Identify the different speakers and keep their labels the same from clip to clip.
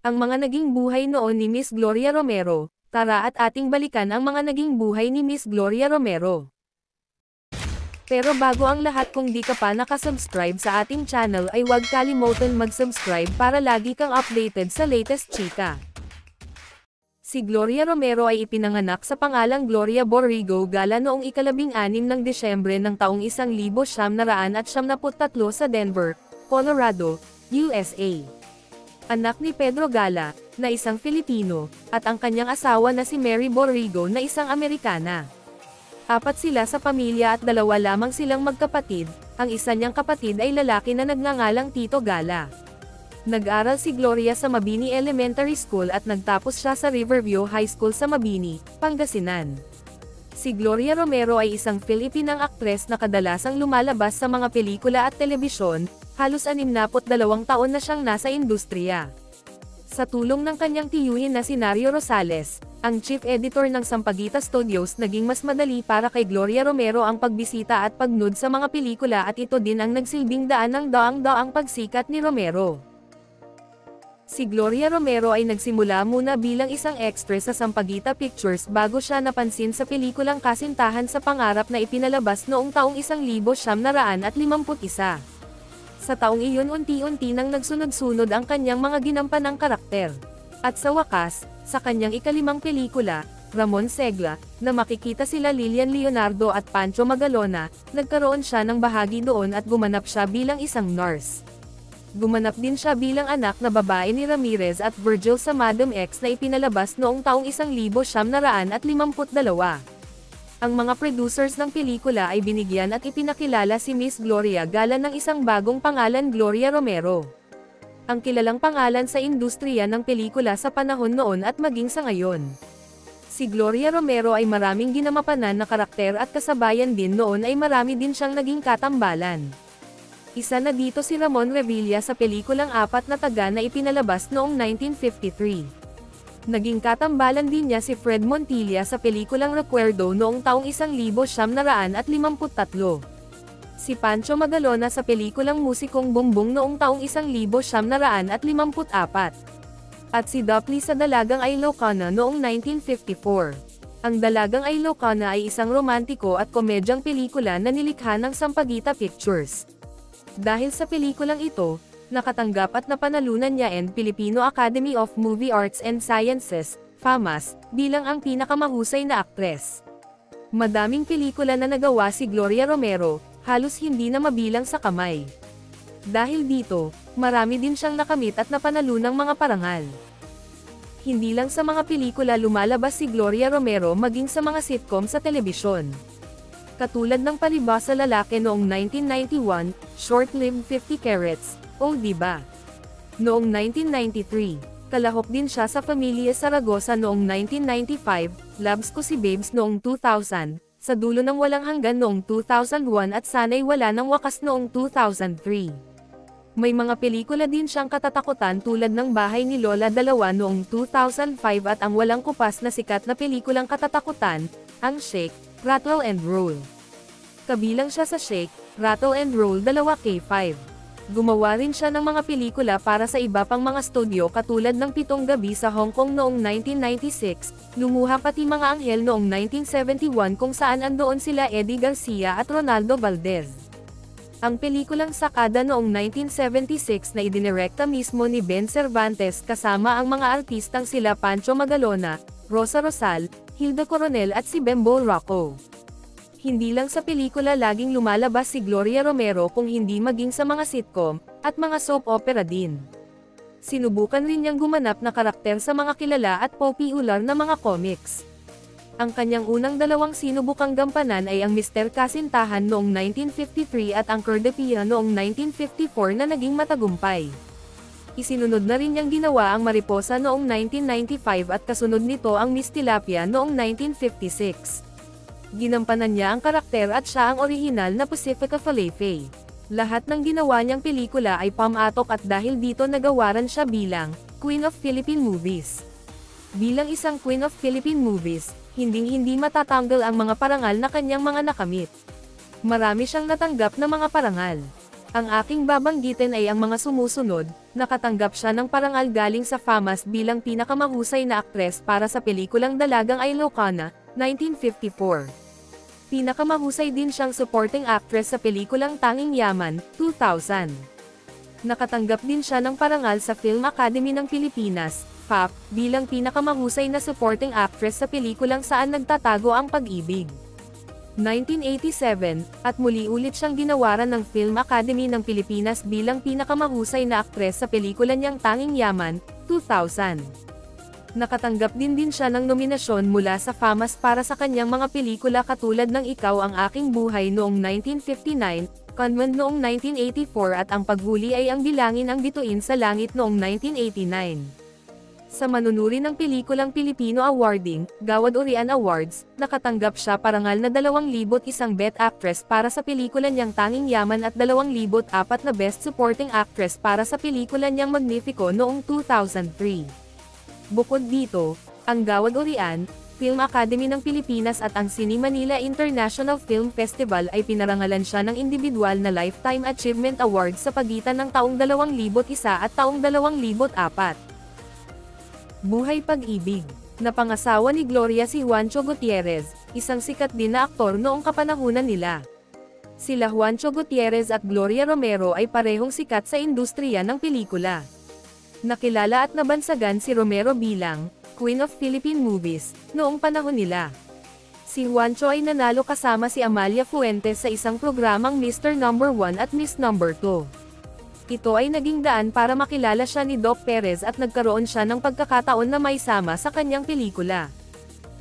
Speaker 1: Ang mga naging buhay noon ni Miss Gloria Romero. Tara at ating balikan ang mga naging buhay ni Miss Gloria Romero. Pero bago ang lahat, kung di ka pa nakasubscribe sa ating channel ay huwag kalimutan mag-subscribe para lagi kang updated sa latest chika. Si Gloria Romero ay ipinanganak sa pangalang Gloria Borrego Gala noong ika-13 ng Desyembre ng taong 1973 sa Denver, Colorado, USA. Anak ni Pedro Gala, na isang Filipino, at ang kanyang asawa na si Mary Borrego na isang Amerikana. 4 sila sa pamilya at 2 lamang silang magkapatid, ang isa niyang kapatid ay lalaki na nagngangalang Tito Gala. Nag-aral si Gloria sa Mabini Elementary School at nagtapos siya sa Riverview High School sa Mabini, Pangasinan. Si Gloria Romero ay isang Filipinang aktres na kadalasang lumalabas sa mga pelikula at telebisyon, halos 62 taon na siyang nasa industriya. Sa tulong ng kanyang tiyuhin na si Nario Rosales, ang chief editor ng Sampaguita Studios, naging mas madali para kay Gloria Romero ang pagbisita at pagnood sa mga pelikula at ito din ang nagsilbing daan ng daang-daang pagsikat ni Romero. Si Gloria Romero ay nagsimula muna bilang isang extra sa Sampaguita Pictures bago siya napansin sa pelikulang Kasintahan sa Pangarap na ipinalabas noong taong 1951. Sa taong iyon unti-unti nang nagsunod-sunod ang kanyang mga ginampanang karakter. At sa wakas, sa kanyang ika-5 pelikula, Ramon Segla, na makikita sila Lilian Leonardo at Pancho Magalona, nagkaroon siya ng bahagi doon at gumanap siya bilang isang nurse. Gumanap din siya bilang anak na babae ni Ramirez at Virgil sa Madam X na ipinalabas noong taong 1952. Ang mga producers ng pelikula ay binigyan at ipinakilala si Miss Gloria Gala ng isang bagong pangalan, Gloria Romero. Ang kilalang pangalan sa industriya ng pelikula sa panahon noon at maging sa ngayon. Si Gloria Romero ay maraming ginamapanan na karakter at kasabayan din noon ay marami din siyang naging katambalan. Isa na dito si Ramon Revilla sa pelikulang Apat na Taga na ipinalabas noong 1953. Naging katambalan din niya si Fred Montilla sa pelikulang Recuerdo noong taong 1953. Si Pancho Magalona sa pelikulang Musikong Bumbong noong taong 1954. At si Dupley sa Dalagang Ilocana noong 1954. Ang Dalagang Ilocana ay isang romantiko at komedyang pelikula na nilikha ng Sampaguita Pictures. Dahil sa pelikulang ito, nakatanggap at napanalunan niya ang Filipino Academy of Movie Arts and Sciences, FAMAS, bilang ang pinakamahusay na aktres. Madaming pelikula na nagawa si Gloria Romero, halos hindi na mabilang sa kamay. Dahil dito, marami din siyang nakamit at napanalunang mga parangal. Hindi lang sa mga pelikula lumalabas si Gloria Romero, maging sa mga sitcom sa telebisyon. Katulad ng Palibhasa Lalaki noong 1991, short-lived 50 Carats, o Diba? Noong 1993, kalahok din siya sa Pamilya Zaragoza noong 1995, Labs Ko Si Babes noong 2000, Sa Dulo ng Walang Hanggan noong 2001 at Sana'y Wala Nang Wakas noong 2003. May mga pelikula din siyang katatakutan tulad ng Bahay ni Lola 2 noong 2005 at ang walang kupas na sikat na pelikulang katatakutan, ang Shake, Rattle and Roll. Kabilang siya sa Shake, Rattle and Roll 2K5. Gumawa rin siya ng mga pelikula para sa iba pang mga studio katulad ng Pitong Gabi sa Hong Kong noong 1996, Lumuha Pati Mga Anghel noong 1971 kung saan andoon sila Eddie Garcia at Ronaldo Valdez. Ang pelikulang Sakada noong 1976 na idinirekta mismo ni Ben Cervantes kasama ang mga artistang sila Pancho Magalona, Rosa Rosal, Hilda Coronel at si Bembo Rocco. Hindi lang sa pelikula laging lumalabas si Gloria Romero kung hindi maging sa mga sitcom, at mga soap opera din. Sinubukan rin niyang gumanap na karakter sa mga kilala at popular na mga comics. Ang kanyang unang 2 sinubukang gampanan ay ang Mr. Kasintahan noong 1953 at ang Cordepia noong 1954 na naging matagumpay. Isinunod na rin niyang ginawa ang Mariposa noong 1995 at kasunod nito ang Miss Tilapia noong 1956. Ginampanan niya ang karakter at siya ang orihinal na Pacifica Falafay. Lahat ng ginawa niyang pelikula ay pamatok at dahil dito nagawaran siya bilang Queen of Philippine Movies. Bilang isang Queen of Philippine Movies, hinding-hindi matatanggal ang mga parangal na kanyang mga nakamit. Marami siyang natanggap na mga parangal. Ang aking babanggitin ay ang mga sumusunod, Nakatanggap siya ng parangal galing sa FAMAS bilang pinakamahusay na aktres para sa pelikulang Dalagang Ilocana, 1954. Pinakamahusay din siyang supporting actress sa pelikulang Tanging Yaman, 2000. Nakatanggap din siya ng parangal sa Film Academy ng Pilipinas, FAP, bilang pinakamahusay na supporting actress sa pelikulang Saan Nagtatago ang Pag-ibig, 1987, at muli ulit siyang ginawaran ng Film Academy ng Pilipinas bilang pinakamahusay na aktres sa pelikula niyang Tanging Yaman, 2000. Nakatanggap din siya ng nominasyon mula sa FAMAS para sa kanyang mga pelikula katulad ng Ikaw ang Aking Buhay noong 1959, Conman noong 1984 at Ang Paghuli ay ang Bilangin ang Bituin sa Langit noong 1989. Sa manunuri ng pelikulang Pilipino Awarding, Gawad Urian Awards, nakatanggap siya parangal na 2,001 Best Actress para sa pelikula niyang Tanging Yaman at 2,004 na Best Supporting Actress para sa pelikula niyang Magnifico noong 2003. Bukod dito, ang Gawad Urian, Film Academy ng Pilipinas at ang Cine Manila International Film Festival ay pinarangalan siya ng individual na Lifetime Achievement Award sa pagitan ng taong 2001 at taong 2004. Buhay Pag-ibig. Napangasawa ni Gloria si Juancho Gutierrez, isang sikat din na aktor noong kapanahunan nila. Sila Juancho Gutierrez at Gloria Romero ay parehong sikat sa industriya ng pelikula. Nakilala at nabansagan si Romero bilang Queen of Philippine Movies noong panahon nila. Si Juancho ay nanalo kasama si Amalia Fuentes sa isang programang Mr. Number 1 at Miss Number 2. Ito ay naging daan para makilala siya ni Doc Perez at nagkaroon siya ng pagkakataon na maisama sa kanyang pelikula.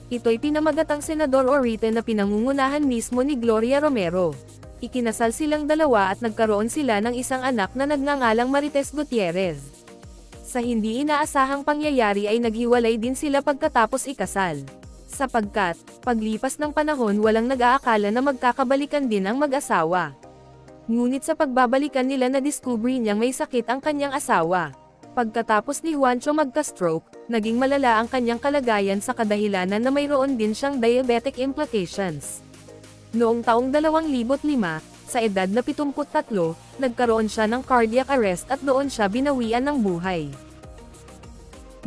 Speaker 1: Ito'y pinamagatang Senador Orite na pinangungunahan mismo ni Gloria Romero. Ikinasal silang dalawa at nagkaroon sila ng isang anak na nagngangalang Marites Gutierrez. Sa hindi inaasahang pangyayari ay naghiwalay din sila pagkatapos ikasal. Sapagkat, paglipas ng panahon walang nag-aakala na magkakabalikan din ang mag-asawa. Ngunit sa pagbabalikan nila nadiskubre niyang may sakit ang kanyang asawa. Pagkatapos ni Juancho magka-stroke, naging malala ang kanyang kalagayan sa kadahilanan na mayroon din siyang diabetic implications. Noong taong 2005, sa edad na 73, nagkaroon siya ng cardiac arrest at doon siya binawian ng buhay.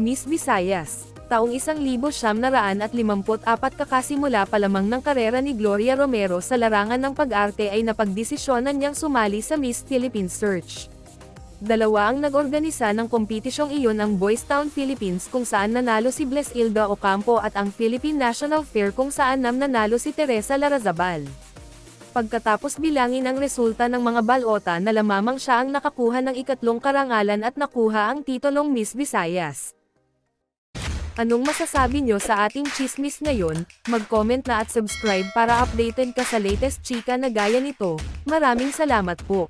Speaker 1: Miss Visayas. Taong 1954 kakasimula pa lamang ng karera ni Gloria Romero sa larangan ng pag-arte ay napagdesisyonan niyang sumali sa Miss Philippines Search. Dalawa ang nag-organisa ng kompetisyong iyon, ang Boys Town Philippines kung saan nanalo si Blesilda Ocampo at ang Philippine National Fair kung saan nanalo si Teresa Larazabal. Pagkatapos bilangin ang resulta ng mga balota na lamang siya ang nakakuha ng ikatlong karangalan at nakuha ang titulong Miss Visayas. Anong masasabi nyo sa ating chismis ngayon? Mag-comment na at subscribe para updated ka sa latest chika na gaya nito. Maraming salamat po.